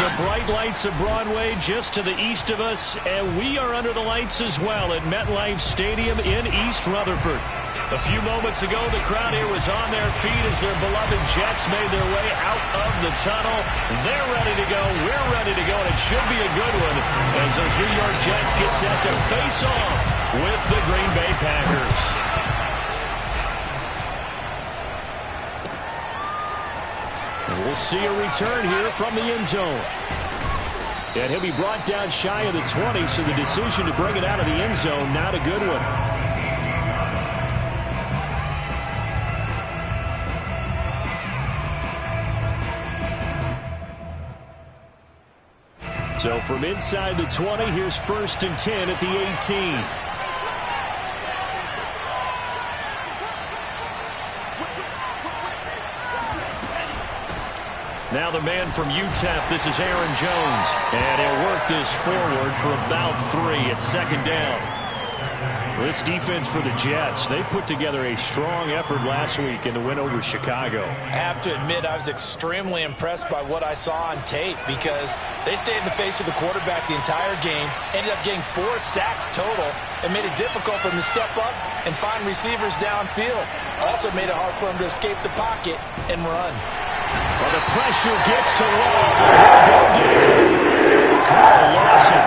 The bright lights of Broadway just to the east of us, and we are under the lights as well at MetLife Stadium in East Rutherford. A few moments ago, the crowd here was on their feet as their beloved Jets made their way out of the tunnel. They're ready to go. We're ready to go, and it should be a good one as those New York Jets get set to face off with the Green Bay Packers. And we'll see a return here from the end zone. And he'll be brought down shy of the 20, so the decision to bring it out of the end zone, not a good one. So from inside the 20, here's 1st and 10 at the 18. Now the man from UTEP, this is Aaron Jones. And he'll work this forward for about 3 at 2nd down. This defense for the Jets, they put together a strong effort last week in the win over Chicago. I have to admit, I was extremely impressed by what I saw on tape because they stayed in the face of the quarterback the entire game, ended up getting 4 sacks total, and made it difficult for them to step up and find receivers downfield. Also made it hard for them to escape the pocket and run. Well, the pressure gets to Love. Carl Lawson.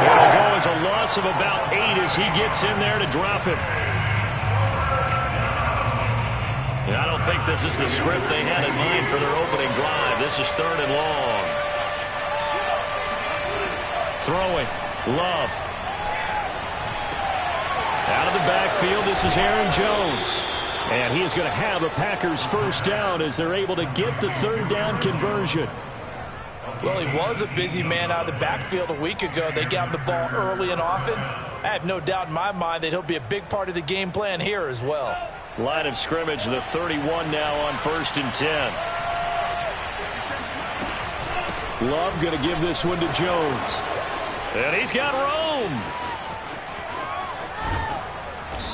It'll go as a loss of about 8 as he gets in there to drop him. And I don't think this is the script they had in mind for their opening drive. This is 3rd and long. Throwing. Love. Out of the backfield, this is Aaron Jones. And he is going to have a Packers 1st down as they're able to get the 3rd down conversion. Well, he was a busy man out of the backfield a week ago. They got him the ball early and often. I have no doubt in my mind that he'll be a big part of the game plan here as well. Line of scrimmage, the 31 now on 1st and 10. Love going to give this one to Jones. And he's got room.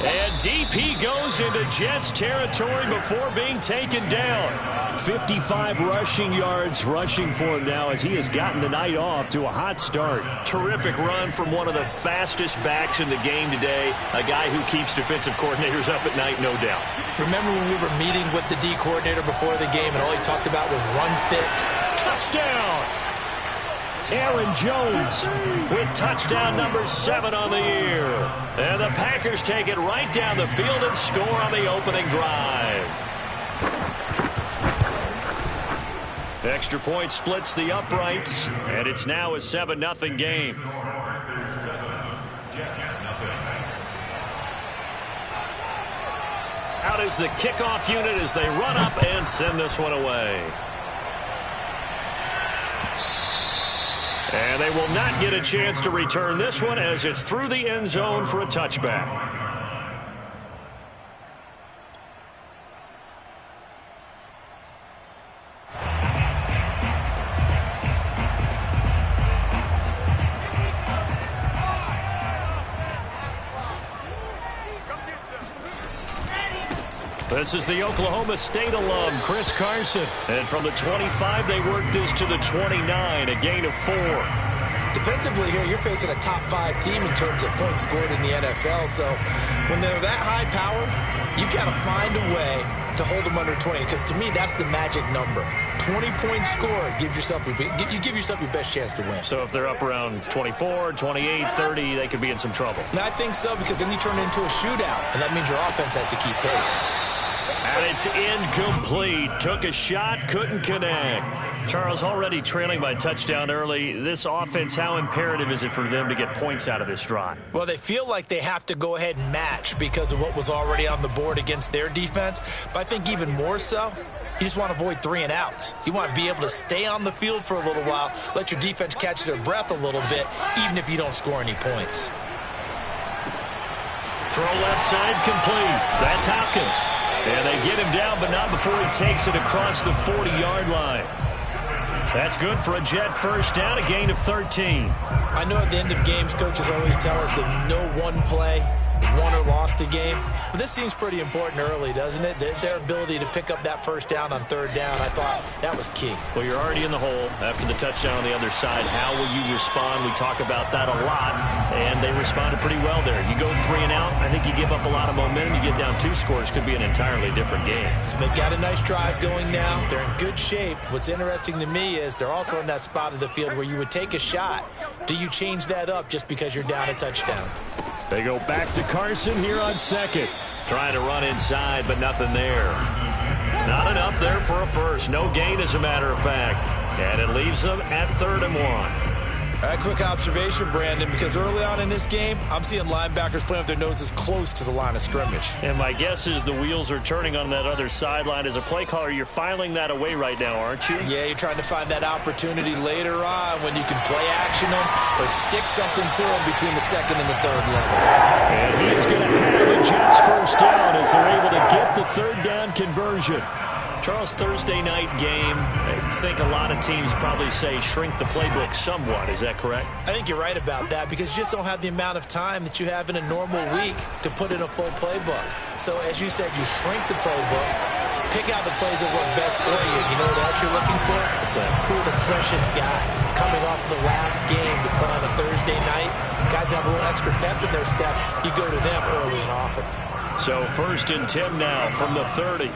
And deep he goes into Jets territory before being taken down. 55 rushing yards rushing for him now as he has gotten the night off to a hot start. Terrific run from one of the fastest backs in the game today. A guy who keeps defensive coordinators up at night, no doubt. Remember when we were meeting with the D coordinator before the game and all he talked about was run fits? Touchdown! Aaron Jones with touchdown number 7 on the year. And the Packers take it right down the field and score on the opening drive. Extra point splits the uprights, and it's now a 7-0 game. Out is the kickoff unit as they run up and send this one away. And they will not get a chance to return this one as it's through the end zone for a touchback. This is the Oklahoma State alum, Chris Carson. And from the 25, they work this to the 29, a gain of 4. Defensively here, you're facing a top 5 team in terms of points scored in the NFL. So when they're that high powered, you've got to find a way to hold them under 20. Because to me, that's the magic number. 20-point score, you give yourself your best chance to win. So if they're up around 24, 28, 30, they could be in some trouble. And I think so, because then you turn it into a shootout, and that means your offense has to keep pace. And it's incomplete. Took a shot, couldn't connect. Charles, already trailing by touchdown early. This offense, how imperative is it for them to get points out of this drive? Well, they feel like they have to go ahead and match because of what was already on the board against their defense. But I think even more so, you just want to avoid 3 and outs. You want to be able to stay on the field for a little while, let your defense catch their breath a little bit, even if you don't score any points. Throw left side complete. That's Hopkins. And they get him down, but not before he takes it across the 40-yard line. That's good for a Jet first down, a gain of 13. I know at the end of games, coaches always tell us that no one play won or lost a game. But this seems pretty important early, doesn't it? Their ability to pick up that first down on third down, I thought that was key. Well, you're already in the hole after the touchdown on the other side. How will you respond? We talk about that a lot, and they responded pretty well there. You go 3 and out, I think you give up a lot of momentum. You get down 2 scores, could be an entirely different game. So they've got a nice drive going now. They're in good shape. What's interesting to me is they're also in that spot of the field where you would take a shot. Do you change that up just because you're down a touchdown? They go back to Carson here on second. Trying to run inside, but nothing there. Not enough there for a first. No gain, as a matter of fact. And it leaves them at 3rd and 1. A quick observation, Brandon, because early on in this game, I'm seeing linebackers playing with their noses close to the line of scrimmage. And my guess is the wheels are turning on that other sideline. As a play caller, you're filing that away right now, aren't you? Yeah, you're trying to find that opportunity later on when you can play action them or stick something to them between the 2nd and the 3rd level. And he's going to have a Jets first down as they're able to get the 3rd down conversion. Charles, Thursday night game, I think a lot of teams probably say shrink the playbook somewhat. Is that correct? I think you're right about that because you just don't have the amount of time that you have in a normal week to put in a full playbook. So, as you said, you shrink the playbook, pick out the plays that work best for you. You know what else you're looking for? It's who are the freshest guys coming off the last game to play on a Thursday night. Guys have a little extra pep in their step. You go to them early and often. So, 1st and 10 now from the 30.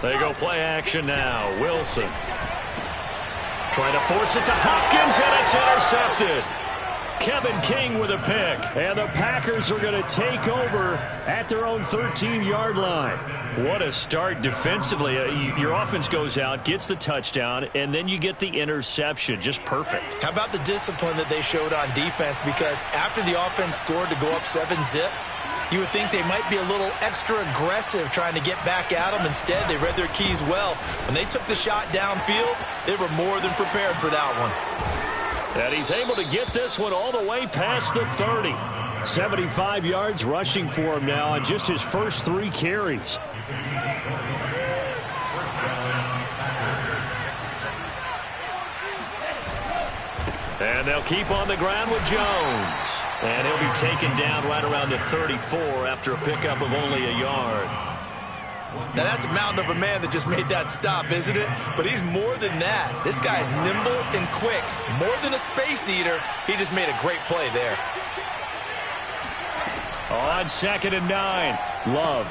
They go play action now. Wilson trying to force it to Hopkins, and it's intercepted. Kevin King with a pick. And the Packers are going to take over at their own 13-yard line. What a start defensively. Your offense goes out, gets the touchdown, and then you get the interception. Just perfect. How about the discipline that they showed on defense? Because after the offense scored to go up 7-zip, you would think they might be a little extra aggressive trying to get back at them. Instead, they read their keys well. When they took the shot downfield, they were more than prepared for that one. And he's able to get this one all the way past the 30. 75 yards rushing for him now on just his first 3 carries. And they'll keep on the ground with Jones. And he'll be taken down right around the 34 after a pickup of only a yard. Now, that's a mountain of a man that just made that stop, isn't it? But he's more than that. This guy's nimble and quick. More than a space eater. He just made a great play there. On 2nd and 9, Love.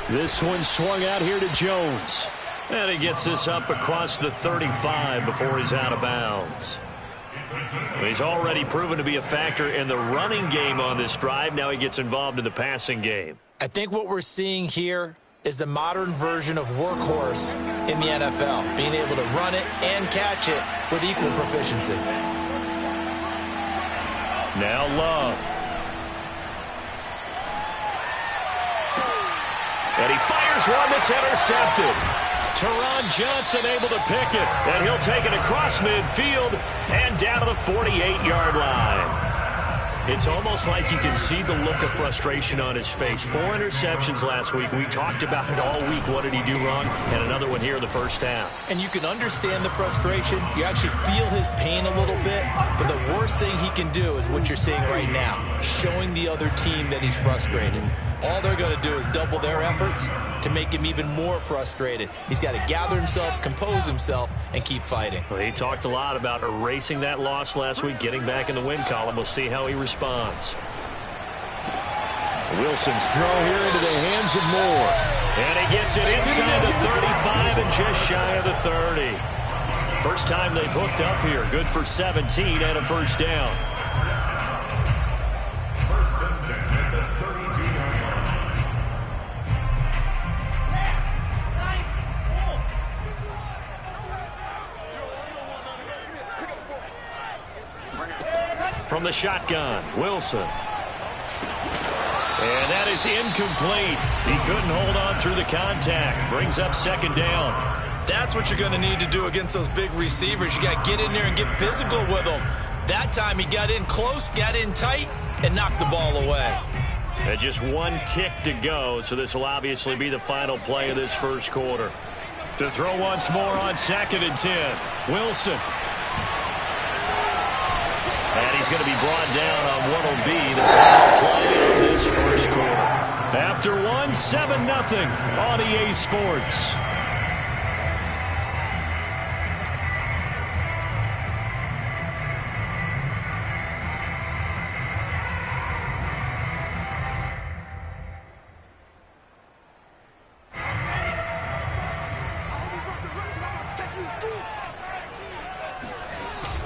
This one swung out here to Jones. And he gets this up across the 35 before he's out of bounds. He's already proven to be a factor in the running game on this drive. Now he gets involved in the passing game. I think what we're seeing here is the modern version of workhorse in the NFL, being able to run it and catch it with equal proficiency. Now Love. And he fires one that's intercepted. Teron Johnson able to pick it, and he'll take it across midfield and down to the 48-yard line. It's almost like you can see the look of frustration on his face. 4 interceptions last week. We talked about it all week. What did he do wrong? And another one here in the first half. And you can understand the frustration. You actually feel his pain a little bit. But the worst thing he can do is what you're seeing right now, showing the other team that he's frustrated. All they're going to do is double their efforts to make him even more frustrated. He's got to gather himself, compose himself, and keep fighting. Well, he talked a lot about erasing that loss last week, getting back in the win column. We'll see how he responds. Wilson's throw here into the hands of Moore. And he gets it inside the 35 and just shy of the 30. First time they've hooked up here. Good for 17 and a first down. From the shotgun, Wilson. And that is incomplete. He couldn't hold on through the contact. Brings up 2nd down. That's what you're going to need to do against those big receivers. You got to get in there and get physical with them. That time he got in close, got in tight, and knocked the ball away. And just 1 tick to go, so this will obviously be the final play of this first quarter. To throw once more on 2nd and 10. Wilson. And he's going to be brought down on what will be the final play of this first quarter. After one, 7-0 on EA Sports.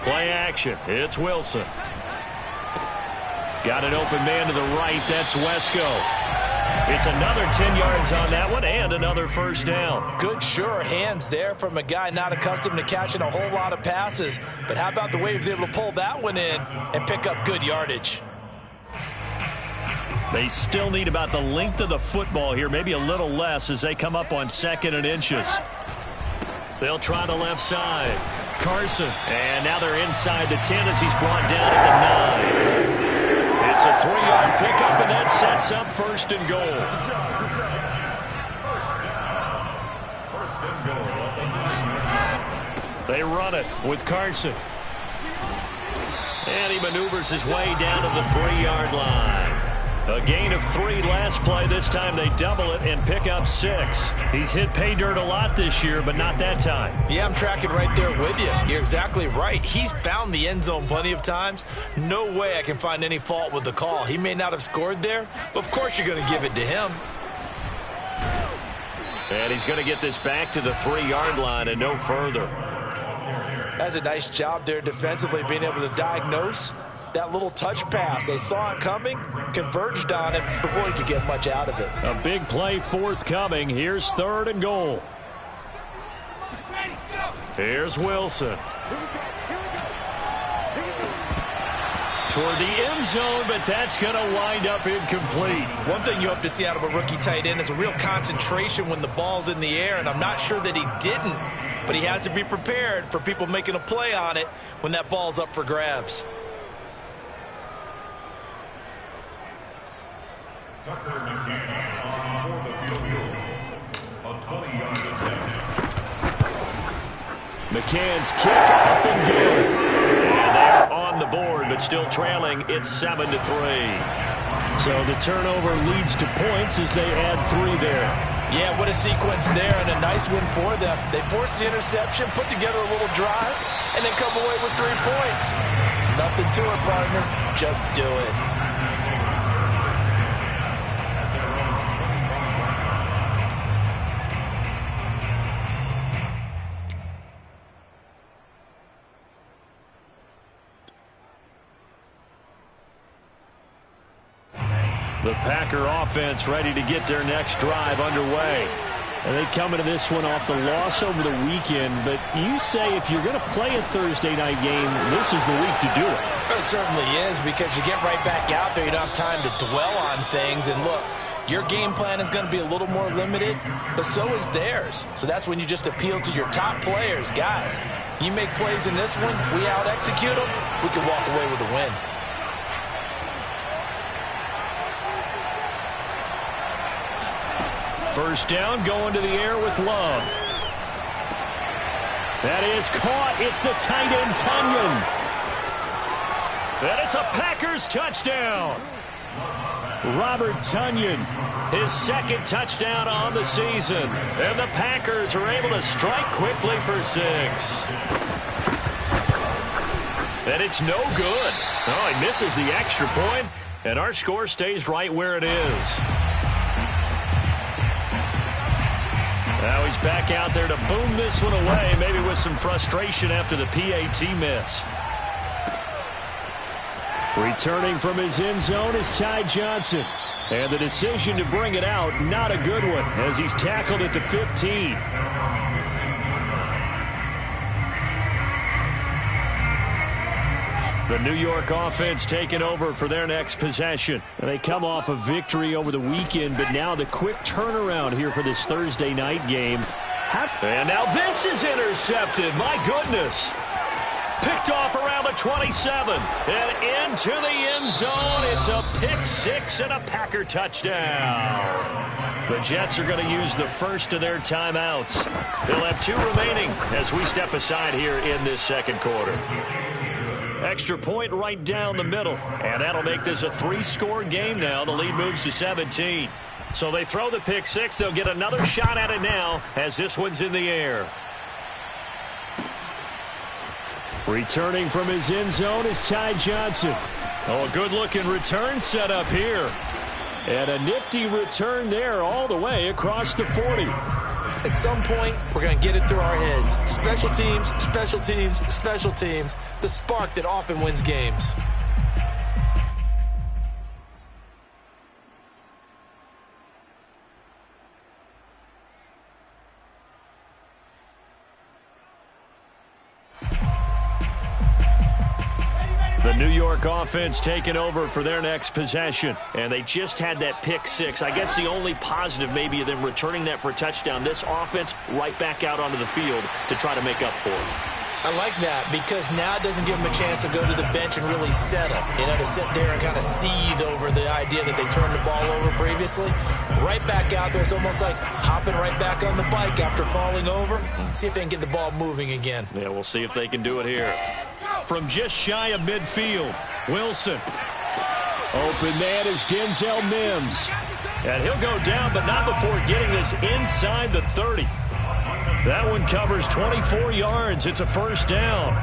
Play action. It's Wilson. Got an open man to the right. That's Wesco. It's another 10 yards on that one and another first down. Good, sure hands there from a guy not accustomed to catching a whole lot of passes. But how about the way he was able to pull that one in and pick up good yardage? They still need about the length of the football here, maybe a little less as they come up on 2nd and inches. They'll try the left side. Carson, and now they're inside the 10 as he's brought down at the 9. It's a 3-yard pickup, and that sets up 1st and goal. They run it with Carson. And he maneuvers his way down to the 3-yard line. A gain of 3 last play. This time they double it and pick up 6. He's hit pay dirt a lot this year, but not that time. Yeah, I'm tracking right there with you. You're exactly right. He's found the end zone plenty of times. No way I can find any fault with the call. He may not have scored there, but of course you're going to give it to him. And he's going to get this back to the 3-yard line and no further. That's a nice job there defensively, being able to diagnose that little touch pass. They saw it coming, converged on it before he could get much out of it. A big play forthcoming. Here's 3rd and goal. Here's Wilson. Toward the end zone, but that's going to wind up incomplete. One thing you hope to see out of a rookie tight end is a real concentration when the ball's in the air, and I'm not sure that he didn't, but he has to be prepared for people making a play on it when that ball's up for grabs. McCann's kick up and good. And they're on the board, but still trailing. It's 7-3. So the turnover leads to points as they add 3 there. Yeah, what a sequence there, and a nice win for them. They force the interception, put together a little drive, and then come away with 3 points. Nothing to it, partner. Just do it. The Packer offense ready to get their next drive underway. And they come into this one off the loss over the weekend, but you say if you're going to play a Thursday night game, this is the week to do it. It certainly is, because you get right back out there. You don't have time to dwell on things. And look, your game plan is going to be a little more limited, but so is theirs. So that's when you just appeal to your top players. Guys, you make plays in this one, we out-execute them, we can walk away with a win. First down, going to the air with Love. That is caught. It's the tight end, Tunyon. And it's a Packers touchdown. Robert Tunyon, his 2nd touchdown on the season. And the Packers are able to strike quickly for 6. And it's no good. Oh, he misses the extra point, and our score stays right where it is. Now he's back out there to boom this one away, maybe with some frustration after the PAT miss. Returning from his end zone is Ty Johnson. And the decision to bring it out, not a good one, as he's tackled at the 15. The New York offense taking over for their next possession. And they come off a victory over the weekend, but now the quick turnaround here for this Thursday night game. And now this is intercepted. My goodness. Picked off around the 27. And into the end zone. It's a pick 6 and a Packer touchdown. The Jets are going to use the first of their timeouts. They'll have 2 remaining as we step aside here in this second quarter. Extra point right down the middle. And that'll make this a 3-score game now. The lead moves to 17. So they throw the pick six. They'll get another shot at it now as this one's in the air. Returning from his end zone is Ty Johnson. Oh, a good-looking return set up here. And a nifty return there all the way across the 40. At some point, we're going to get it through our heads. Special teams, special teams, special teams. The spark that often wins games. The New York offense taking over for their next possession. And they just had that pick six. I guess the only positive maybe of them returning that for a touchdown. This offense right back out onto the field to try to make up for it. I like that because now it doesn't give them a chance to go to the bench and really settle. You know, to sit there and kind of seethe over the idea that they turned the ball over previously. Right back out there. It's almost like hopping right back on the bike after falling over. See if they can get the ball moving again. Yeah, we'll see if they can do it here. From just shy of midfield, Wilson. Open man is Denzel Mims. And he'll go down, but not before getting this inside the 30. That one covers 24 yards. It's a first down.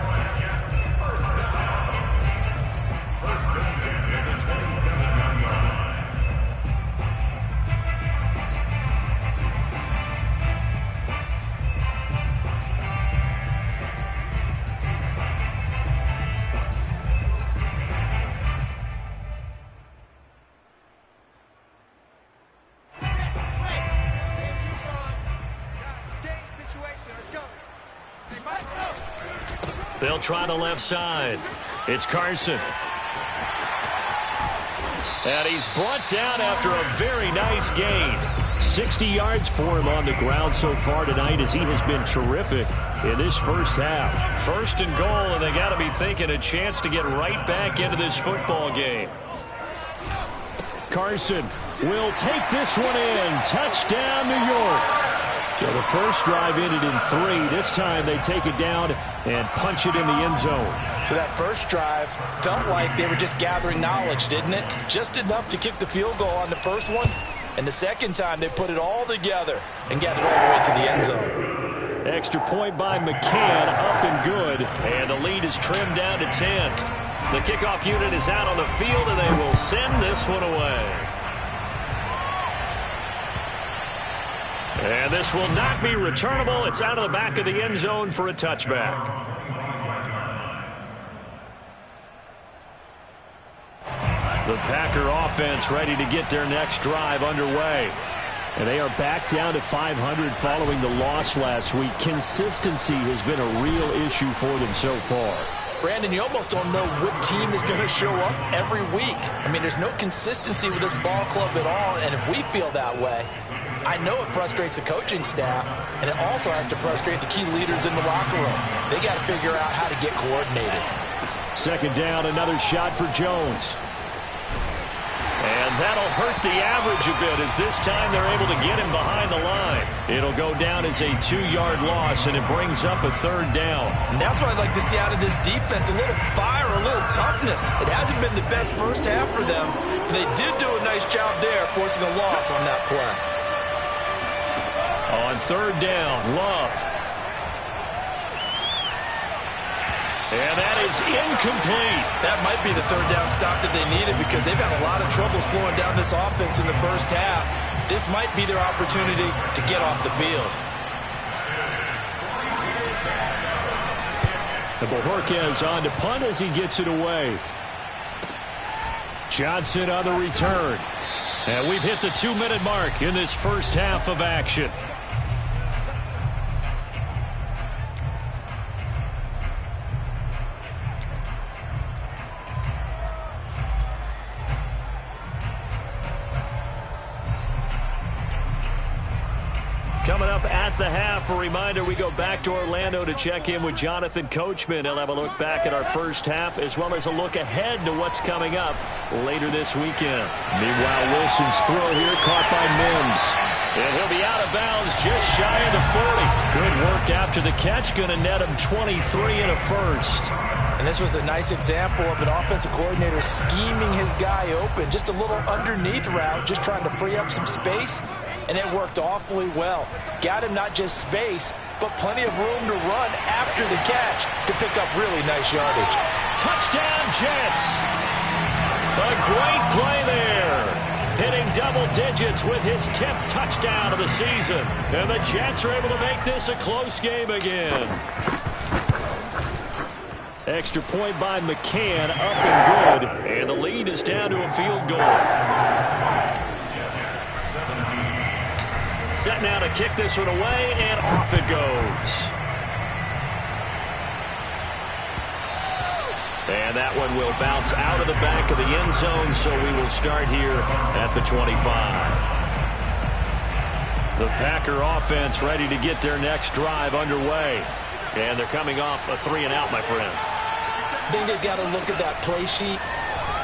They'll try the left side. It's Carson. And he's brought down after a very nice gain. 60 yards for him on the ground so far tonight as he has been terrific in this first half. First and goal, and they got to be thinking a chance to get right back into this football game. Carson will take this one in. Touchdown, New York. So the first drive ended in 3. This time they take it down and punch it in the end zone. So that first drive felt like they were just gathering knowledge, didn't it? Just enough to kick the field goal on the first one. And the second time they put it all together and got it all the way to the end zone. Extra point by McCann, up and good. And the lead is trimmed down to 10. The kickoff unit is out on the field, and they will send this one away. And this will not be returnable. It's out of the back of the end zone for a touchback. The Packer offense ready to get their next drive underway. And they are back down to 500 following the loss last week. Consistency has been a real issue for them so far. Brandon, you almost don't know what team is going to show up every week. I mean, there's no consistency with this ball club at all. And if we feel that way, I know it frustrates the coaching staff, and it also has to frustrate the key leaders in the locker room. They got to figure out how to get coordinated. Second down, another shot for Jones. And that'll hurt the average a bit as this time they're able to get him behind the line. It'll go down as a 2-yard loss, and it brings up a third down. And that's what I'd like to see out of this defense, a little fire, a little toughness. It hasn't been the best first half for them, but they did do a nice job there forcing a loss on that play. On third down, Love. And that is incomplete. That might be the third down stop that they needed because they've had a lot of trouble slowing down this offense in the first half. This might be their opportunity to get off the field. And Bojorquez on to punt as he gets it away. Johnson on the return. And we've hit the 2-minute mark in this first half of action. Coming up at the half, a reminder, we go back to Orlando to check in with Jonathan Coachman. He'll have a look back at our first half as well as a look ahead to what's coming up later this weekend. Meanwhile, Wilson's throw here caught by Mims. And he'll be out of bounds just shy of the 40. Good work after the catch. Going to net him 23 and a first. And this was a nice example of an offensive coordinator scheming his guy open. Just a little underneath route, just trying to free up some space. And it worked awfully well. Got him not just space, but plenty of room to run after the catch to pick up really nice yardage. Touchdown, Jets. A great play there. Hitting double digits with his 10th touchdown of the season. And the Jets are able to make this a close game again. Extra point by McCann, up and good. And the lead is down to a field goal. Set now to kick this one away, and off it goes. And that one will bounce out of the back of the end zone, so we will start here at the 25. The Packer offense ready to get their next drive underway. And they're coming off a 3-and-out, my friend. I think they've got to look at that play sheet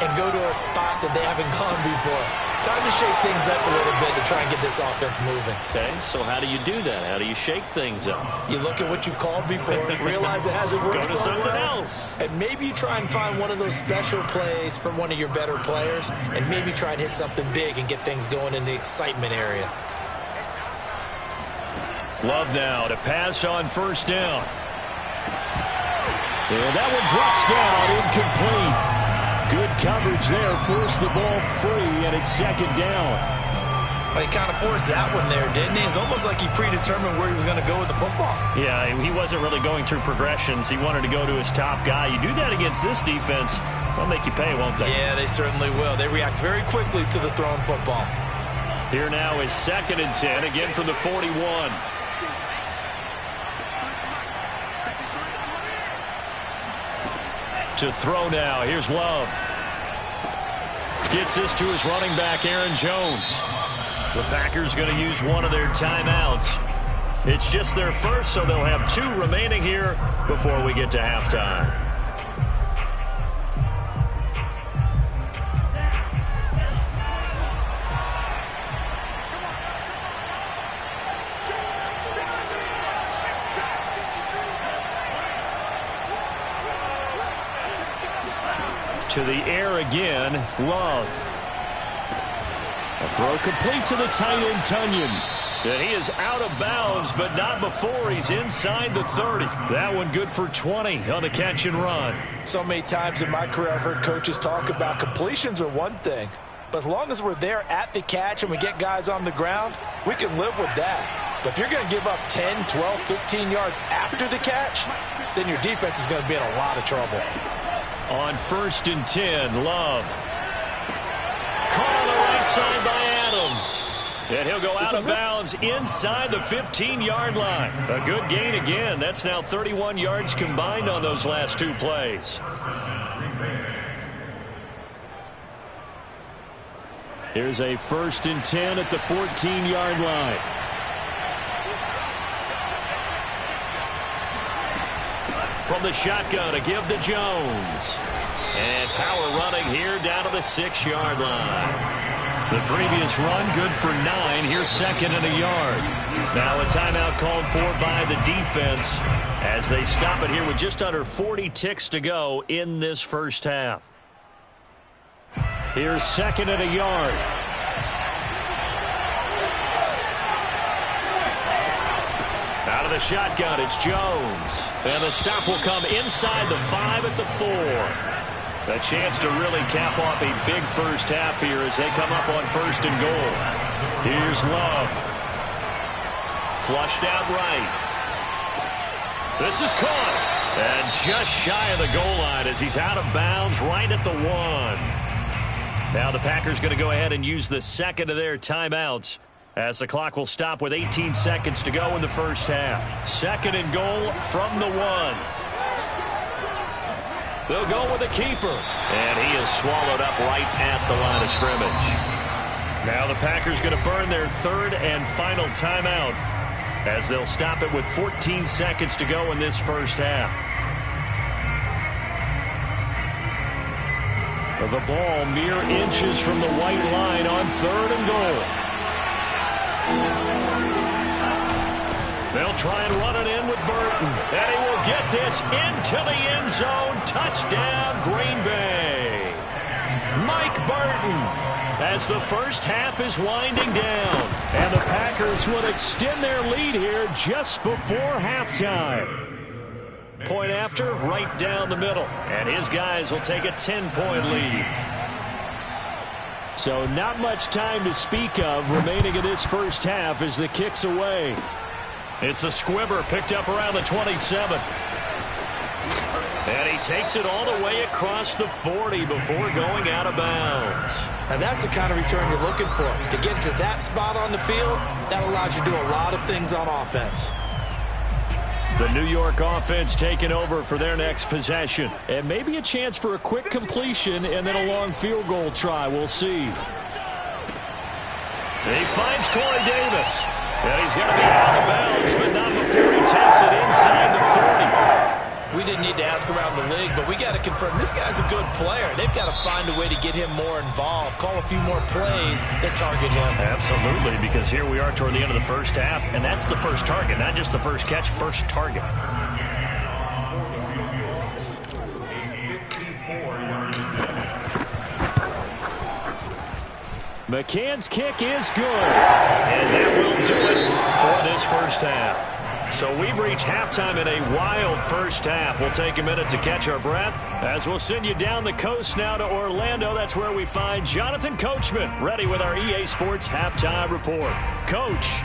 and go to a spot that they haven't gone before. Time to shake things up a little bit to try and get this offense moving. Okay, so how do you do that? How do you shake things up? You look at what you've called before, realize it hasn't worked Go to so something well, else. and maybe you try and find one of those special plays from one of your better players, and maybe try and hit something big and get things going in the excitement area. Love now to pass on first down. And that one drops down, incomplete. Good coverage there, forced the ball free, and it's second down. Well, he kind of forced that one there, didn't he? It's almost like he predetermined where he was going to go with the football. Yeah, he wasn't really going through progressions. He wanted to go to his top guy. You do that against this defense, they'll make you pay, won't they? Yeah, they certainly will. They react very quickly to the thrown football. Here now is 2nd and 10, again from the 41. To throw now. Here's Love. Gets this to his running back, Aaron Jones. The Packers going to use one of their timeouts. It's just their first, so they'll have 2 remaining here before we get to halftime. To the air again, Love. A throw complete to the tight end, Tunyon. And he is out of bounds, but not before he's inside the 30. That one good for 20 on the catch and run. So many times in my career I've heard coaches talk about completions are one thing, but as long as we're there at the catch and we get guys on the ground, we can live with that. But if you're going to give up 10, 12, 15 yards after the catch, then your defense is going to be in a lot of trouble. On 1st and 10, Love. Caught on the right side by Adams. And he'll go out of bounds inside the 15-yard line. A good gain again. That's now 31 yards combined on those last 2 plays. Here's a 1st and 10 at the 14-yard line. From the shotgun, a give to Jones. And power running here down to the 6-yard line. The previous run good for 9. Here's 2nd and a yard. Now a timeout called for by the defense as they stop it here with just under 40 ticks to go in this first half. Here's 2nd and a yard. Out of the shotgun, it's Jones. And the stop will come inside the 5 at the 4. A chance to really cap off a big first half here as they come up on 1st and goal. Here's Love. Flushed out right. This is caught. And just shy of the goal line as he's out of bounds right at the 1. Now the Packers going to go ahead and use the 2nd of their timeouts, as the clock will stop with 18 seconds to go in the first half. 2nd and goal from the 1. They'll go with a keeper. And he is swallowed up right at the line of scrimmage. Now the Packers going to burn their 3rd and final timeout, as they'll stop it with 14 seconds to go in this first half. The ball mere inches from the white line on 3rd and goal. They'll try and run it in with Burton. And he will get this into the end zone. Touchdown, Green Bay. Mike Burton, as the first half is winding down. And the Packers will extend their lead here just before halftime. Point after, right down the middle. And his guys will take a 10-point lead. So not much time to speak of remaining in this first half as the kick's away. It's a squibber picked up around the 27. And he takes it all the way across the 40 before going out of bounds. And that's the kind of return you're looking for. To get to that spot on the field, that allows you to do a lot of things on offense. The New York offense taking over for their next possession. And maybe a chance for a quick completion and then a long field goal try. We'll see. He finds Corey Davis. And he's going to be out of bounds, but not before he takes it inside the 40. We didn't need to ask around the league, but we got to confirm this guy's a good player. They've got to find a way to get him more involved, call a few more plays that target him. Absolutely, because here we are toward the end of the first half, and that's the first target, not just the first catch, first target. McCann's kick is good, and that will do it for this first half. So we've reached halftime in a wild first half. We'll take a minute to catch our breath as we'll send you down the coast now to Orlando. That's where we find Jonathan Coachman ready with our EA Sports Halftime Report. Coach.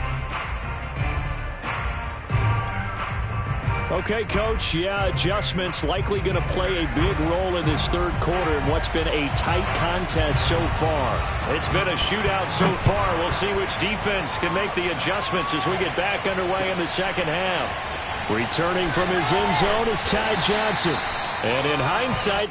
Okay, Coach. Yeah, adjustments likely going to play a big role in this third quarter in what's been a tight contest so far. It's been a shootout so far. We'll see which defense can make the adjustments as we get back underway in the second half. Returning from his end zone is Ty Johnson. And in hindsight,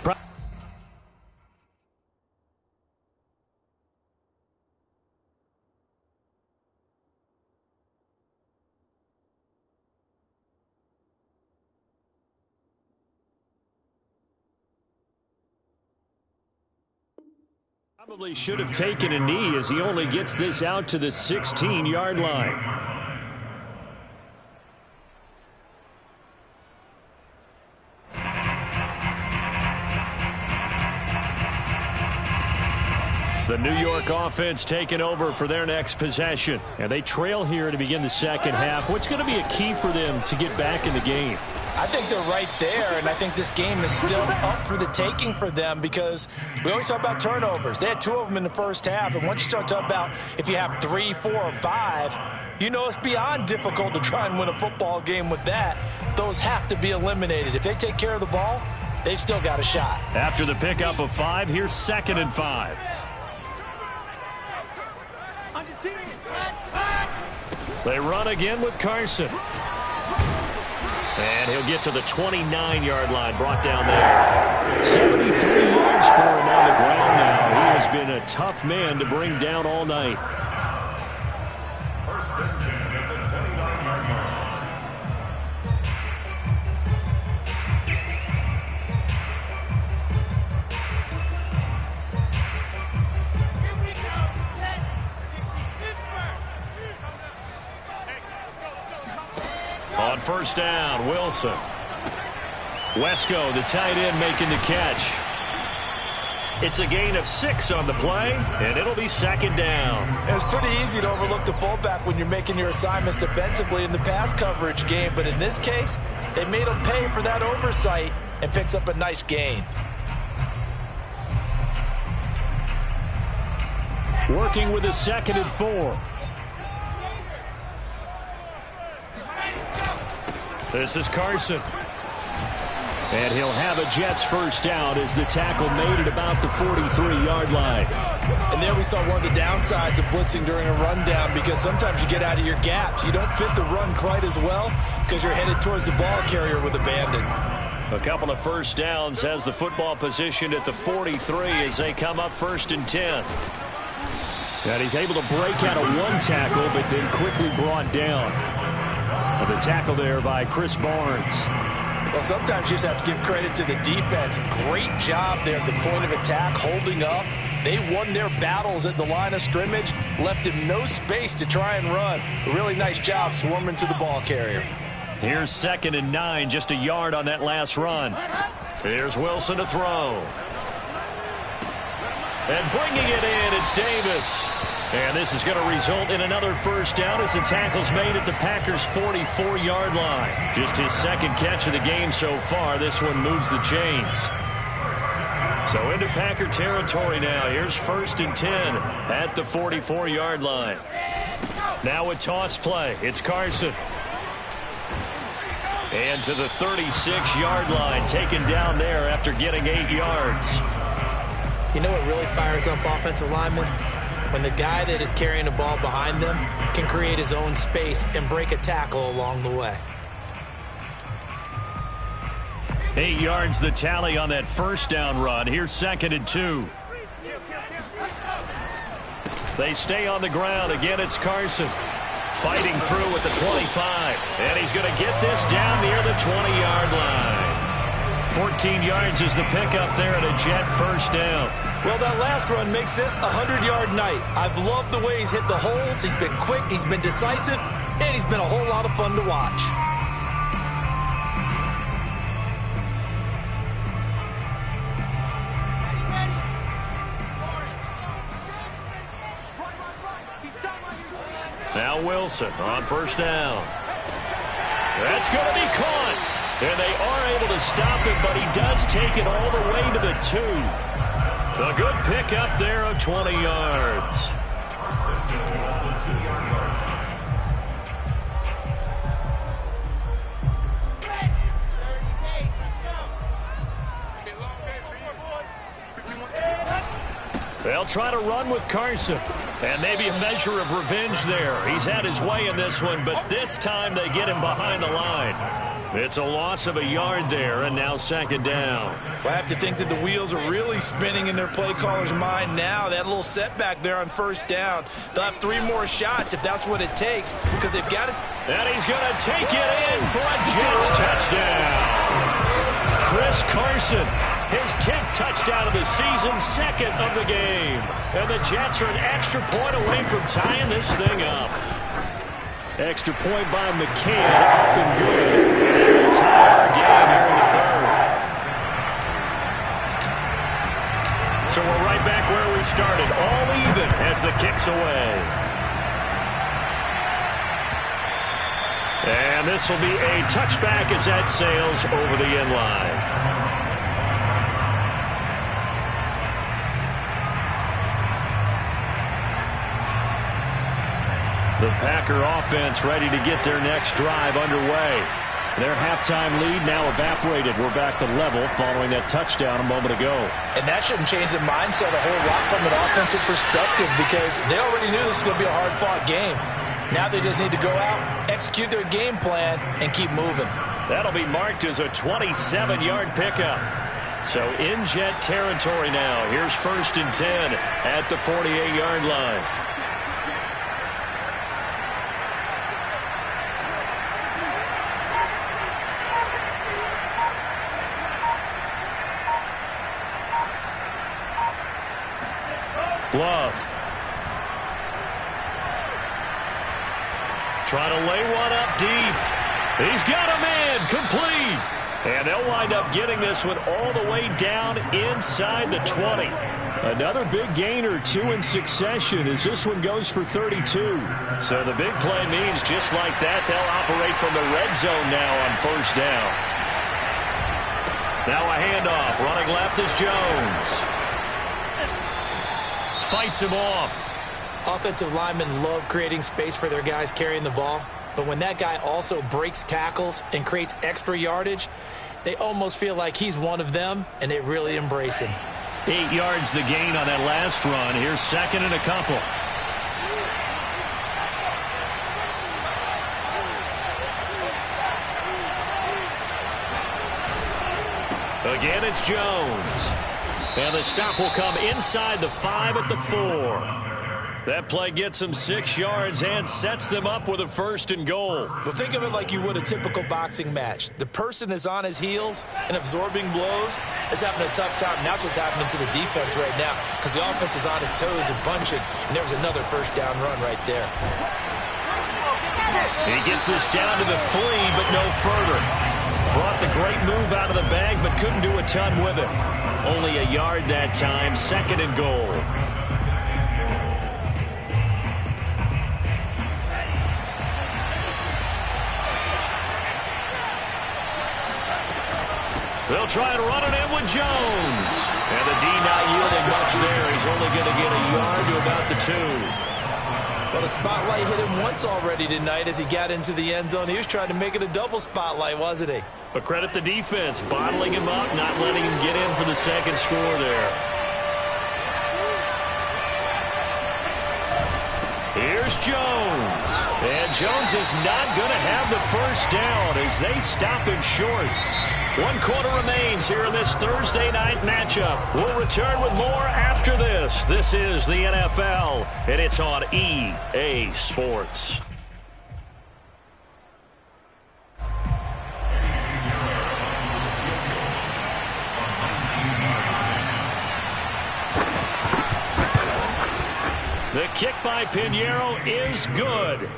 probably should have taken a knee as he only gets this out to the 16-yard line. The New York offense taking over for their next possession. And they trail here to begin the second half. What's going to be a key for them to get back in the game? I think they're right there, and I think this game is still up for the taking for them because we always talk about turnovers. They had 2 of them in the first half, and once you start talking about if you have 3, 4, or 5, you know it's beyond difficult to try and win a football game with that. Those have to be eliminated. If they take care of the ball, they've still got a shot. After the pickup of 5, here's 2nd and 5. They run again with Carson. And he'll get to the 29-yard line, brought down there. 73 yards for him on the ground now. He has been a tough man to bring down all night. First and 10 at the 29-yard line. On first down, Wilson. Wesco, the tight end, making the catch. It's a gain of 6 on the play, and it'll be 2nd down. It's pretty easy to overlook the fullback when you're making your assignments defensively in the pass coverage game, but in this case, they made him pay for that oversight and picks up a nice gain. Working with a 2nd and 4. This is Carson. And he'll have a Jets first down as the tackle made at about the 43-yard line. And there we saw one of the downsides of blitzing during a rundown because sometimes you get out of your gaps. You don't fit the run quite as well because you're headed towards the ball carrier with abandon. A couple of first downs has the football positioned at the 43 as they come up 1st and 10. And he's able to break out of one tackle but then quickly brought down. And the tackle there by Chris Barnes. Well, sometimes you just have to give credit to the defense. Great job there at the point of attack, holding up, They won their battles at the line of scrimmage, left him no space to try and run. A really nice job swarming to the ball carrier. Here's 2nd and 9, just a yard on that last run. Here's Wilson to throw. And bringing it in, it's Davis. And this is going to result in another first down as the tackle's made at the Packers' 44-yard line. Just his 2nd catch of the game so far. This one moves the chains. So into Packer territory now. Here's 1st and 10 at the 44-yard line. Now a toss play. It's Carson. And to the 36-yard line, taken down there after getting 8 yards. You know what really fires up offensive linemen? When the guy that is carrying the ball behind them can create his own space and break a tackle along the way. 8 yards the tally on that first down run. Here's 2nd and 2. They stay on the ground. Again, it's Carson. Fighting through at the 25. And he's going to get this down near the 20-yard line. 14 yards is the pickup there at a Jet first down. Well, that last run makes this a 100-yard night. I've loved the way he's hit the holes. He's been quick, he's been decisive, and he's been a whole lot of fun to watch. Now Wilson on first down. That's going to be caught. And they are able to stop him, but he does take it all the way to the 2. A good pickup there of 20 yards. They'll try to run with Carson. And maybe a measure of revenge there. He's had his way in this one, but this time they get him behind the line. It's a loss of a yard there, and now 2nd down. Well, I have to think that the wheels are really spinning in their play caller's mind now. That little setback there on first down. They'll have 3 more shots if that's what it takes, because they've got it. And he's going to take it in for a Jets touchdown. Chris Carson, his 10th touchdown of the season, 2nd of the game. And the Jets are an extra point away from tying this thing up. Extra point by McCann, up and good. And we'll tie our game here in the 3rd. So we're right back where we started, all even as the kick's away. And this will be a touchback as that sails over the end line. The Packer offense ready to get their next drive underway. Their halftime lead now evaporated. We're back to level following that touchdown a moment ago. And that shouldn't change the mindset a whole lot from an offensive perspective, because they already knew this was going to be a hard-fought game. Now they just need to go out, execute their game plan, and keep moving. That'll be marked as a 27-yard pickup. So in Jet territory now. Here's 1st and 10 at the 48-yard line. Love. Trying to lay one up deep. He's got a man complete. And they'll wind up getting this one all the way down inside the 20. Another big gain or 2 in succession as this one goes for 32. So the big play means just like that, they'll operate from the red zone now on first down. Now a handoff. Running left is Jones. Fights him off. Offensive linemen love creating space for their guys carrying the ball, but when that guy also breaks tackles and creates extra yardage, they almost feel like he's one of them, and they really embrace him. 8 yards the gain on that last run. Here's 2nd and a couple. Again, it's Jones. And the stop will come inside the 5 at the 4. That play gets them 6 yards and sets them up with a 1st and goal. But think of it like you would a typical boxing match. The person is on his heels and absorbing blows is having a tough time. And that's what's happening to the defense right now because the offense is on his toes and bunching. And there was another 1st down run right there. He gets this down to the 3, but no further. Brought the great move out of the bag, but couldn't do a ton with it. Only a yard that time, 2nd and goal. They'll try and run it in with Jones. And the D not yielding much there. He's only going to get a yard to about the 2. Well, the spotlight hit him once already tonight as he got into the end zone. He was trying to make it a double spotlight, wasn't he? But credit the defense, bottling him up, not letting him get in for the 2nd score there. Here's Jones. And Jones is not going to have the 1st down as they stop him short. 1 quarter remains here in this Thursday night matchup. We'll return with more after this. This is the NFL, and it's on EA Sports. The kick by Pinheiro is good.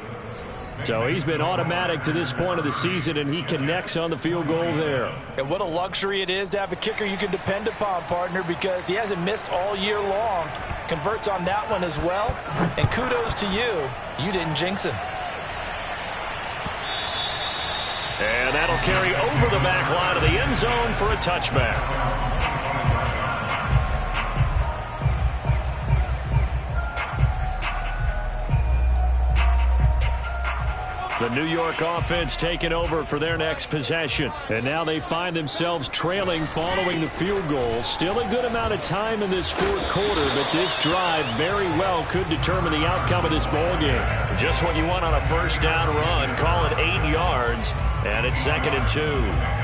So he's been automatic to this point of the season, and he connects on the field goal there. And what a luxury it is to have a kicker you can depend upon, partner, because he hasn't missed all year long. Converts on that one as well. And kudos to you. You didn't jinx him. And that'll carry over the back line of the end zone for a touchback. The New York offense taking over for their next possession. And now they find themselves trailing following the field goal. Still a good amount of time in this 4th quarter, but this drive very well could determine the outcome of this ball game. Just what you want on a 1st down run. Call it 8 yards, and it's 2nd and 2.